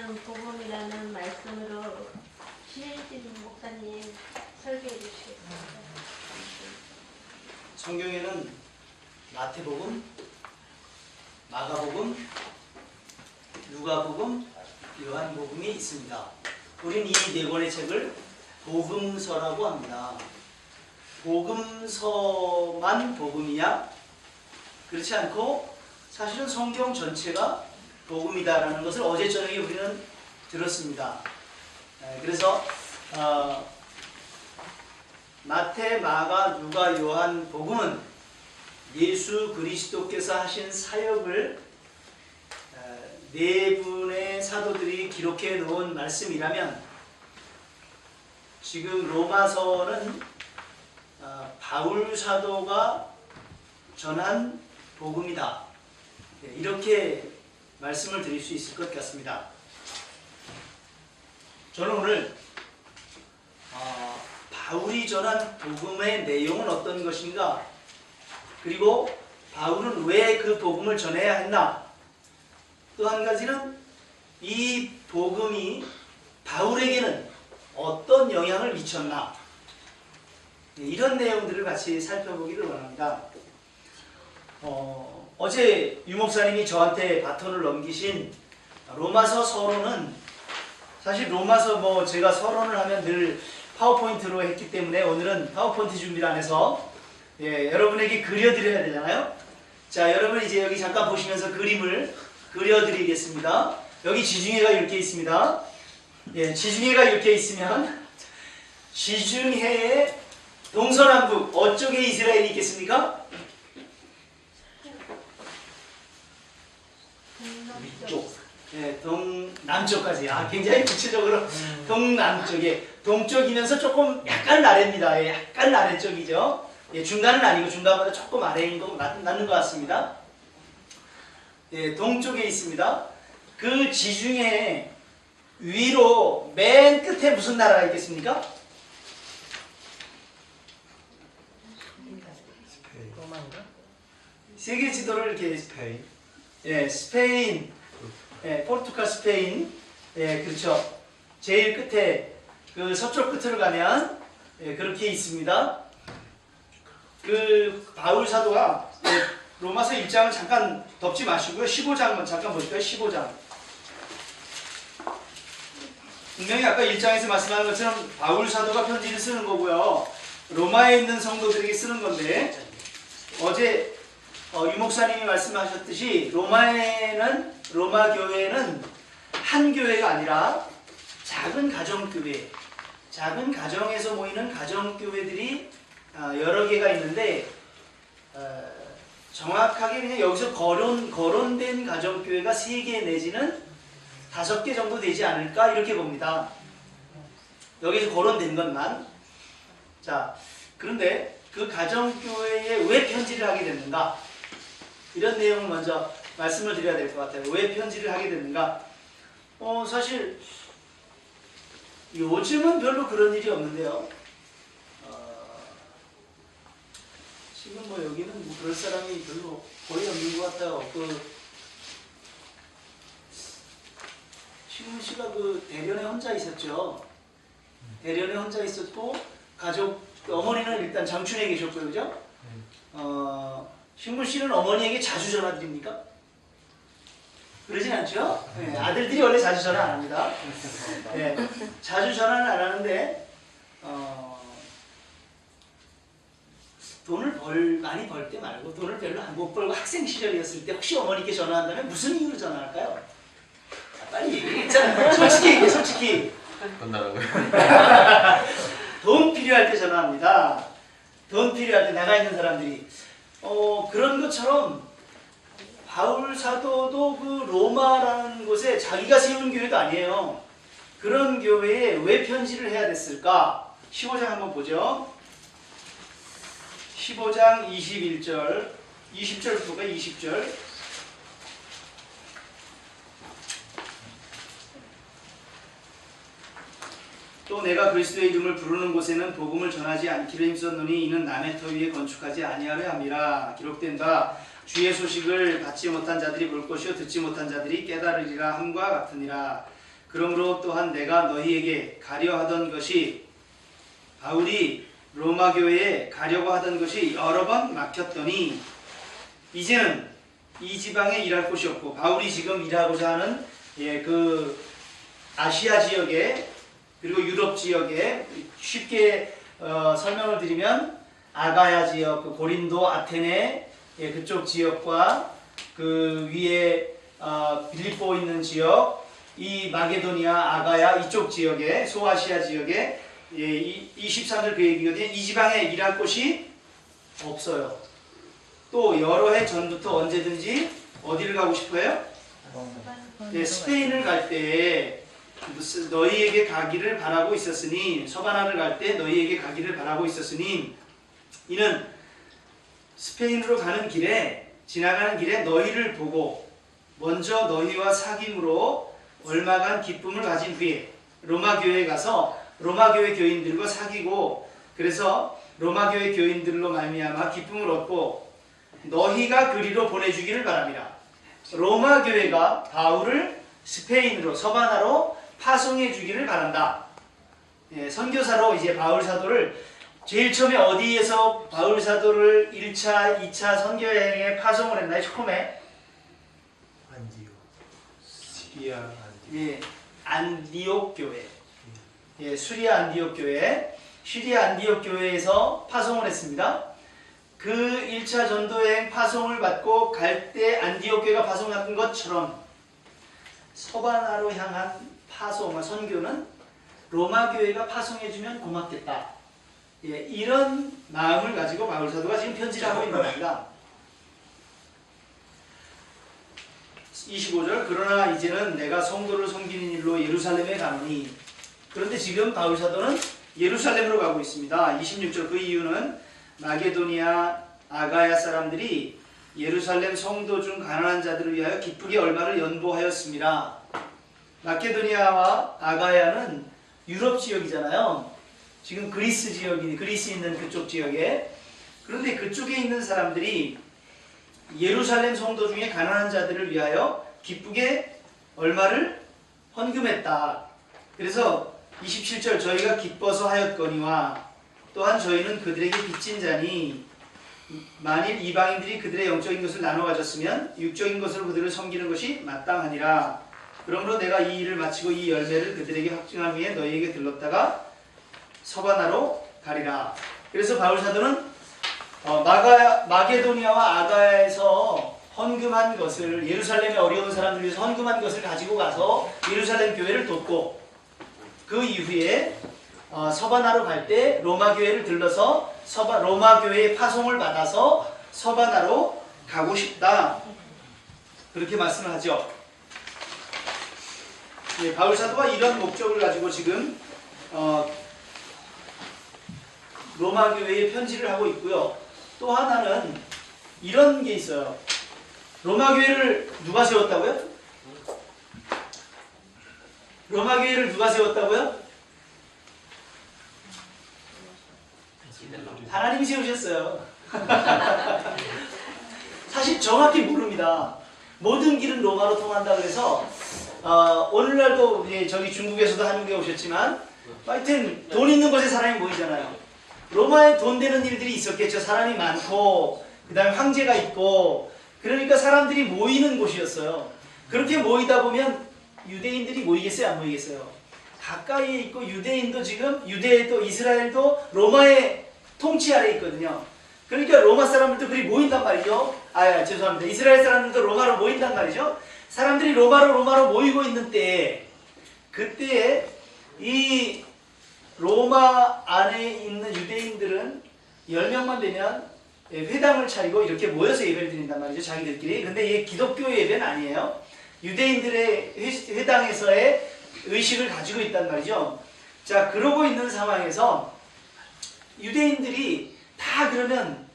위한 복음이라는 말씀으로 신혜진 목사님 설교해 주시겠습니다. 성경에는 마태복음, 마가복음, 누가복음, 요한복음이 있습니다. 우린 이 네 권의 책을 복음서라고 합니다. 복음서만 복음이야? 그렇지 않고 사실은 성경 전체가 복음이다라는 것을 어제 저녁에 우리는 들었습니다. 그래서 마태, 마가, 누가, 요한 복음은 예수 그리스도께서 하신 사역을 네 분의 사도들이 기록해 놓은 말씀이라면, 지금 로마서는 바울 사도가 전한 복음이다, 이렇게 말씀을 드릴 수 있을 것 같습니다. 저는 오늘 바울이 전한 복음의 내용은 어떤 것인가, 그리고 바울은 왜 그 복음을 전해야 했나, 또 한 가지는 이 복음이 바울에게는 어떤 영향을 미쳤나, 이런 내용들을 같이 살펴보기를 원합니다. 어제 유 목사님이 저한테 바톤을 넘기신 로마서 서론은, 사실 로마서 제가 서론을 하면 늘 파워포인트로 했기 때문에 오늘은 파워포인트 준비를 안 해서 여러분에게 그려드려야 되잖아요. 자, 여러분 이제 여기 잠깐 보시면서 그림을 그려드리겠습니다. 여기 지중해가 이렇게 있습니다. 지중해가 이렇게 있으면 지중해의 동서남북 어쪽에 이스라엘이 있겠습니까? 위쪽. 동남쪽까지. 굉장히 구체적으로 동남쪽에, 동쪽이면서 조금 약간 아래입니다. 약간 아래쪽이죠. 중간은 아니고 중간보다 조금 아래인 거 맞는 것 같습니다. 동쪽에 있습니다. 그 지중해 위로 맨 끝에 무슨 나라가 있겠습니까? 세계 지도를 이렇게 스페인, 포르투갈, 스페인, 그렇죠. 제일 끝에 그 서쪽 끝으로 가면 그렇게 있습니다. 그 바울 사도가 로마서 1장을 잠깐 덮지 마시고요. 15장만 잠깐 볼까요? 15장. 분명히 아까 1장에서 말씀하는 것처럼 바울 사도가 편지를 쓰는 거고요. 로마에 있는 성도들에게 쓰는 건데, 어제 유 목사님이 말씀하셨듯이 로마 교회는 한 교회가 아니라 작은 가정교회, 작은 가정에서 모이는 가정교회들이 여러 개가 있는데, 정확하게 그냥 여기서 거론된 가정교회가 3개 내지는 5개 정도 되지 않을까, 이렇게 봅니다. 여기서 거론된 것만. 자, 그런데 그 가정교회에 왜 편지를 하게 됐는가, 이런 내용을 먼저 말씀을 드려야 될 것 같아요. 왜 편지를 하게 됐는가? 사실 요즘은 별로 그런 일이 없는데요. 지금 여기는 그럴 사람이 별로 거의 없는 것 같아요. 신문 씨가 대련에 혼자 있었죠. 대련에 혼자 있었고, 어머니는 일단 장춘에 계셨고요, 그죠? 신문 씨는 어머니에게 자주 전화드립니까? 그러진 않죠? 아들들이 원래 자주 전화 안 합니다. 자주 전화는 안 하는데, 돈을 많이 벌 때 말고, 돈을 별로 못 벌고 학생 시절이었을 때 혹시 어머니께 전화한다면 무슨 이유로 전화할까요? 빨리 얘기했잖아요. 솔직히 얘기해, 솔직히. 돈 달라고요? 돈 필요할 때 전화합니다. 돈 필요할 때 나가 있는 사람들이. 그런 것처럼 바울 사도도 그 로마라는 곳에 자기가 세운 교회도 아니에요. 그런 교회에 왜 편지를 해야 됐을까? 15장 한번 보죠. 15장 21절, 20절 볼까요? 20절. 또 내가 그리스도의 이름을 부르는 곳에는 복음을 전하지 않기로 힘썼노니 이는 남의 터 위에 건축하지 아니하려 함이라. 기록된다. 주의 소식을 받지 못한 자들이 볼 것이요 듣지 못한 자들이 깨달으리라 함과 같으니라. 그러므로 또한 내가 너희에게 가려 하던 것이 바울이 로마 교회에 가려고 하던 것이 여러 번 막혔더니 이제는 이 지방에 일할 곳이 없고 바울이 지금 일하고자 하는 그 아시아 지역에 그리고 유럽 지역에 쉽게 설명을 드리면 아가야 지역, 그 고린도, 아테네 그쪽 지역과 그 위에 빌립보 있는 지역, 이 마게도니아, 아가야 이쪽 지역에 소아시아 지역에 23절 그 얘기거든요. 이 지방에 일할 곳이 없어요. 또 여러 해 전부터 언제든지 어디를 가고 싶어요? 스페인을 갈 때 너희에게 가기를 바라고 있었으니 서바나를 갈 때 너희에게 가기를 바라고 있었으니 이는 스페인으로 가는 길에 지나가는 길에 너희를 보고 먼저 너희와 사귐으로 얼마간 기쁨을 가진 후에 로마 교회에 가서 로마 교회 교인들과 사귀고 그래서 로마 교회 교인들로 말미암아 기쁨을 얻고 너희가 그리로 보내주기를 바랍니다. 로마 교회가 바울을 스페인으로 서바나로 파송해 주기를 바란다. 선교사로 이제 바울 사도를 제일 처음에 어디에서 바울 사도를 1차, 2차 선교 여행에 파송을 했나요? 처음에 안디옥, 시리아 안디옥 교회, 수리아 안디옥 교회, 시리아 안디옥 교회에서 파송을 했습니다. 그 1차 전도여행 파송을 받고 갈 때 안디옥 교회가 파송한 것처럼 서바나로 향한 파송, 선교는 로마 교회가 파송해주면 고맙겠다. 이런 마음을 가지고 바울 사도가 지금 편지를 하고 있는 겁니다. 25절 그러나 이제는 내가 성도를 섬기는 일로 예루살렘에 가노니 그런데 지금 바울 사도는 예루살렘으로 가고 있습니다. 26절 그 이유는 마게도니아 아가야 사람들이 예루살렘 성도 중 가난한 자들을 위하여 기쁘게 얼마를 연보하였습니다. 마케도니아와 아가야는 유럽 지역이잖아요. 지금 그리스 지역이 그리스 있는 그쪽 지역에 그런데 그쪽에 있는 사람들이 예루살렘 성도 중에 가난한 자들을 위하여 기쁘게 얼마를 헌금했다. 그래서 27절 저희가 기뻐서 하였거니와 또한 저희는 그들에게 빚진 자니 만일 이방인들이 그들의 영적인 것을 나눠 가졌으면 육적인 것으로 그들을 섬기는 것이 마땅하니라. 그러므로 내가 이 일을 마치고 이 열매를 그들에게 확증한 후에 너희에게 들렀다가 서바나로 가리라. 그래서 바울 사도는 마게도니아와 아가야에서 헌금한 것을 예루살렘의 어려운 사람들 위해서 헌금한 것을 가지고 가서 예루살렘 교회를 돕고 그 이후에 서바나로 갈 때 로마 교회를 들러서 로마 교회의 파송을 받아서 서바나로 가고 싶다. 그렇게 말씀을 하죠. 바울 사도가 이런 목적을 가지고 지금 로마 교회에 편지를 하고 있고요. 또 하나는 이런 게 있어요. 로마 교회를 누가 세웠다고요? 로마 교회를 누가 세웠다고요? 하나님이 세우셨어요. 사실 정확히 모릅니다. 모든 길은 로마로 통한다 그래서 오늘날도 저기 중국에서도 한국에 오셨지만 하여튼 돈 있는 곳에 사람이 모이잖아요. 로마에 돈 되는 일들이 있었겠죠. 사람이 많고 그 다음에 황제가 있고 그러니까 사람들이 모이는 곳이었어요. 그렇게 모이다 보면 유대인들이 모이겠어요? 안 모이겠어요? 가까이에 있고 유대인도 지금 유대도 이스라엘도 로마의 통치 아래에 있거든요. 그러니까 로마 사람들도 그리 모인단 말이죠. 죄송합니다. 이스라엘 사람들도 로마로 모인단 말이죠. 사람들이 로마로 모이고 있는 때에 그때에 이 로마 안에 있는 유대인들은 10명만 되면 회당을 차리고 이렇게 모여서 예배를 드린단 말이죠. 자기들끼리. 근데 이게 기독교 예배는 아니에요. 유대인들의 회당에서의 의식을 가지고 있단 말이죠. 자, 그러고 있는 상황에서 유대인들이 다 그러면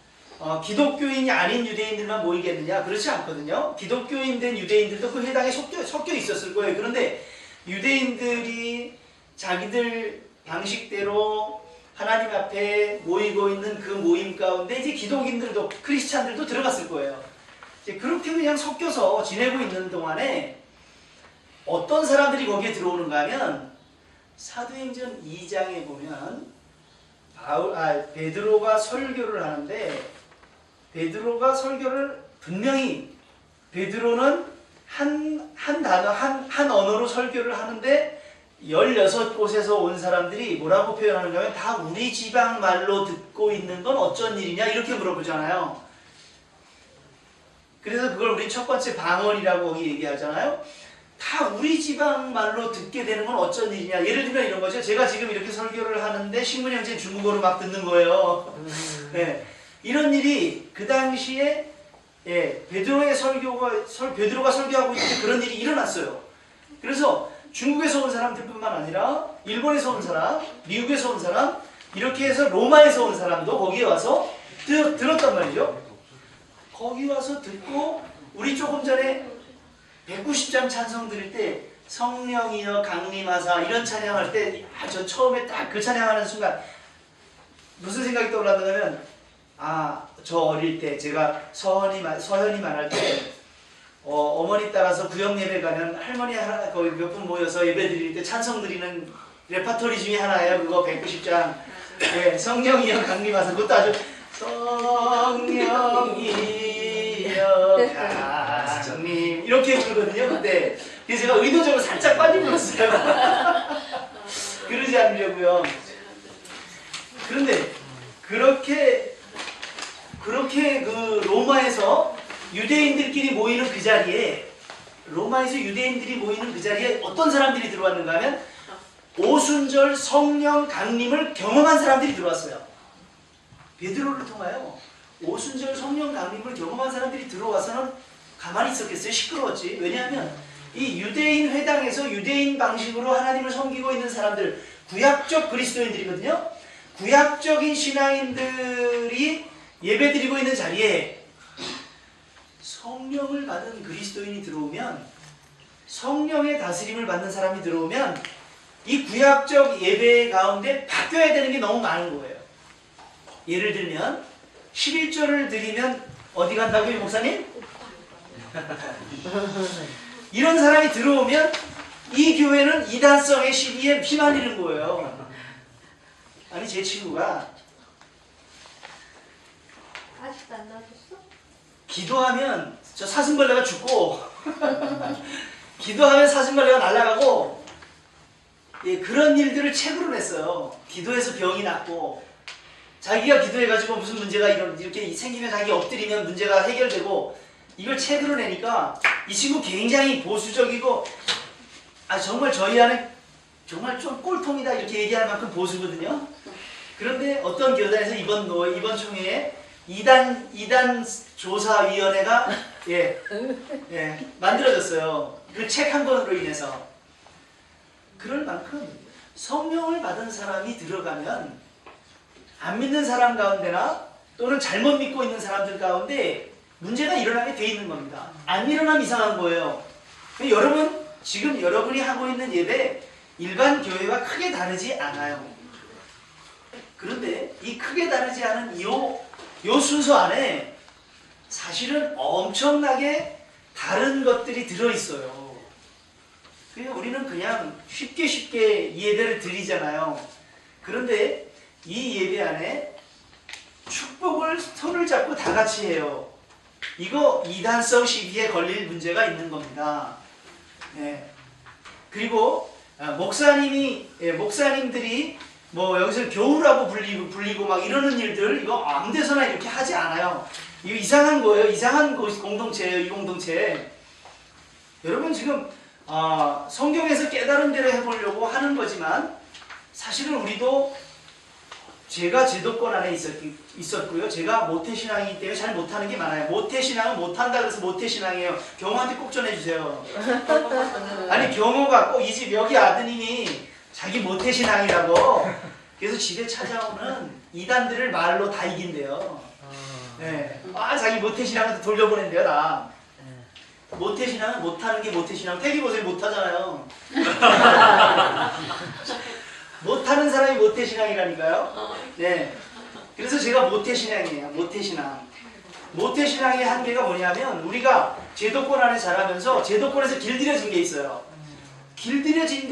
기독교인이 아닌 유대인들만 모이겠느냐? 그렇지 않거든요. 기독교인 된 유대인들도 그 회당에 섞여 있었을 거예요. 그런데 유대인들이 자기들 방식대로 하나님 앞에 모이고 있는 그 모임 가운데 이제 기독인들도 크리스찬들도 들어갔을 거예요. 이제 그렇게 그냥 섞여서 지내고 있는 동안에 어떤 사람들이 거기에 들어오는가 하면 사도행전 2장에 보면 베드로가 설교를 하는데 베드로가 설교를 분명히 베드로는 한 단어, 한 언어로 설교를 하는데 16곳에서 온 사람들이 뭐라고 표현하는가 하면 다 우리 지방 말로 듣고 있는 건 어쩐 일이냐 이렇게 물어보잖아요. 그래서 그걸 우리 첫 번째 방언이라고 거기 얘기하잖아요. 다 우리 지방 말로 듣게 되는 건 어쩐 일이냐. 예를 들면 이런 거죠. 제가 지금 이렇게 설교를 하는데 신문이 형제 중국어로 막 듣는 거예요. 네. 이런 일이 그 당시에 베드로가 설교하고 있을 때 그런 일이 일어났어요. 그래서 중국에서 온 사람들뿐만 아니라 일본에서 온 사람, 미국에서 온 사람, 이렇게 해서 로마에서 온 사람도 거기에 와서 들었단 말이죠. 거기 와서 듣고 우리 조금 전에 190장 찬송 드릴 때 성령이여 강림하사 이런 찬양할 때 저 처음에 딱 그 찬양하는 순간 무슨 생각이 떠올랐냐면 저 어릴 때 제가 서현이 말할 때 어머니 따라서 구역 예배 가면 할머니 하나 거기 몇 분 모여서 예배 드릴 때 찬송 드리는 레파토리 중에 하나예요. 그거 190장. 네, 성령이여 강림하사 그것도 아주 성령이여 강림 이렇게 부르거든요. 그때 그래서 제가 의도적으로 살짝 빨리 불렀어요. 그러지 않으려고요. 그런데 그렇게 그 로마에서 유대인들끼리 모이는 그 자리에 로마에서 유대인들이 모이는 그 자리에 어떤 사람들이 들어왔는가 하면 오순절 성령 강림을 경험한 사람들이 들어왔어요. 베드로를 통하여 오순절 성령 강림을 경험한 사람들이 들어와서는 가만히 있었겠어요? 시끄러웠지. 왜냐하면 이 유대인 회당에서 유대인 방식으로 하나님을 섬기고 있는 사람들, 구약적 그리스도인들이거든요. 구약적인 신앙인들이 예배드리고 있는 자리에 성령을 받은 그리스도인이 들어오면, 성령의 다스림을 받는 사람이 들어오면 이 구약적 예배 가운데 바뀌어야 되는 게 너무 많은 거예요. 예를 들면 11조를 드리면 어디 간다고요, 목사님? 이런 사람이 들어오면 이 교회는 이단성의 시비에 피말리는 거예요. 아니 제 친구가 아직도 안 나오셨어? 기도하면 저 사슴벌레가 죽고 기도하면 사슴벌레가 날아가고 그런 일들을 책으로 냈어요. 기도해서 병이 낫고 자기가 기도해가지고 무슨 문제가 이렇게 생기면 자기 엎드리면 문제가 해결되고 이걸 책으로 내니까 이 친구 굉장히 보수적이고 정말 저희 안에 정말 좀 꼴통이다 이렇게 얘기할 만큼 보수거든요. 그런데 어떤 교단에서 이번 총회에 이단 조사위원회가 만들어졌어요. 그 책 한 권으로 인해서. 그럴 만큼 성령을 받은 사람이 들어가면 안 믿는 사람 가운데나 또는 잘못 믿고 있는 사람들 가운데 문제가 일어나게 돼 있는 겁니다. 안 일어나면 이상한 거예요. 여러분 지금 여러분이 하고 있는 예배 일반 교회와 크게 다르지 않아요. 그런데 이 크게 다르지 않은 요 순서 안에 사실은 엄청나게 다른 것들이 들어있어요. 그래서 우리는 그냥 쉽게 이 예배를 드리잖아요. 그런데 이 예배 안에 축복을 손을 잡고 다 같이 해요. 이거 이단성 시비에 걸릴 문제가 있는 겁니다. 네. 그리고 목사님들이 뭐 여기서 교우라고 불리고 막 이러는 일들 이거 아무 데서나 이렇게 하지 않아요. 이거 이상한 거예요. 이상한 공동체예요. 이 공동체. 여러분 지금 성경에서 깨달은 대로 해보려고 하는 거지만 사실은 우리도 제가 제도권 안에 있었고요. 제가 모태신앙이기 때문에 잘 못하는 게 많아요. 모태신앙은 못한다 그래서 모태신앙이에요. 경호한테 꼭 전해주세요. 아니 경호가 꼭 이 집 여기 아드님이 자기 모태신앙이라고 그래서 집에 찾아오는 이단들을 말로 다 이긴대요. 네. 자기 모태신앙한테 돌려보낸대요. 다. 모태신앙은 못하는 게 모태신앙. 태기 보세요. 못하잖아요. 못하는 사람이 모태신앙이라니까요. 네. 그래서 제가 모태신앙이에요. 모태신앙. 모태신앙의 한계가 뭐냐면 우리가 제도권 안에 자라면서 제도권에서 길들여진 게 있어요. 길들여진